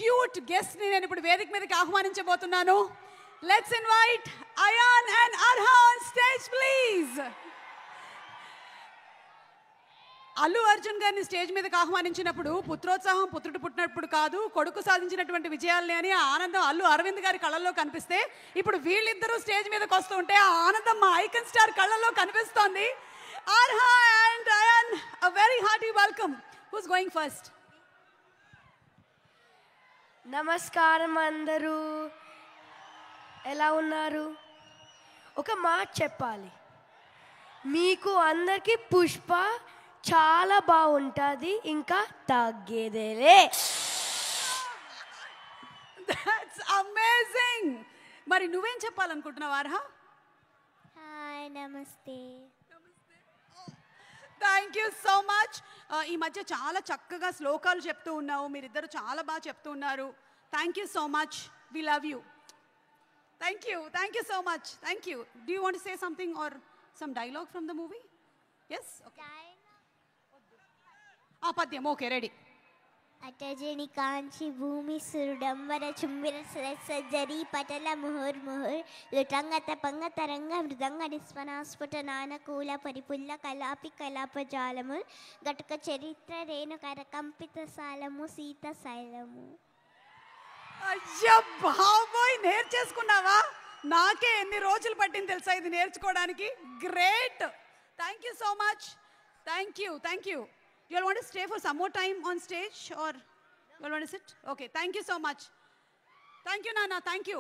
Cute guest ని నేను ఇప్పుడు వేదిక మీదకి ఆహ్వానించబోతున్నాను. Let's invite Ayaan and Arha on stage please. Allu Arjun గారిని స్టేజ్ మీదకి ఆహ్వానించినప్పుడు పుత్రోత్సాహం పుత్రుడు పుట్టినప్పుడు కాదు, కొడుకు సాధించినటువంటి విజయాల్ని అని ఆ ఆనందం అల్లు అరవింద్ గారి కళ్ళల్లో కనిపిస్తే, ఇప్పుడు వీళ్ళిద్దరూ స్టేజ్ మీదకి వస్తూ ఉంటే ఆ ఆనందం మా ఐకన్ స్టార్ కళ్ళల్లో కనిపిస్తోంది. Arha and Ayaan, a very hearty welcome. Who's going first? నమస్కారం అందరూ, ఎలా ఉన్నారు? ఒక మాట చెప్పాలి, మీకు అందరికీ పుష్ప చాలా బాగుంటుంది, ఇంకా తగ్గేదేలే. That's amazing. మరి నువ్వేం చెప్పాలనుకుంటున్నావు అర్హా? హాయ్, నమస్తే. Thank you so much. ఈ మధ్య చాలా చక్కగా శ్లోకాలు చెప్తూ ఉన్నావు, మీరిద్దరు చాలా బాగా చెప్తూ ఉన్నారు. Thank you so much, we love you. Thank you so much. Thank you. Do you want to say something or some dialogue from the movie? Yes, okay. ఆ పద్యం ఓకే, రెడీ. అటజని కాంచి భూమి సురుడంబర చుంబిర సజ్జరి పటల ముహుర్ ముహుర్ లుటంగ తపంగ తరంగ మృదంగ నిస్వనాస్ఫుట నానకూల పరిపుల్ల కలాపి కలాప జాలము గటుక చరిత్ర రేణు కరకంపిత సాలము సీత శైలము. అయ్యా బాబోయ్, నేర్చేసుకున్నావా? నాకే ఎన్ని రోజులు పట్టింది తెలుసా ఇది నేర్చుకోవడానికి. Great. Thank you so much. Thank you. You all want to stay for some more time on stage or you all want to sit? Okay, thank you so much. Thank you, Nana. Thank you.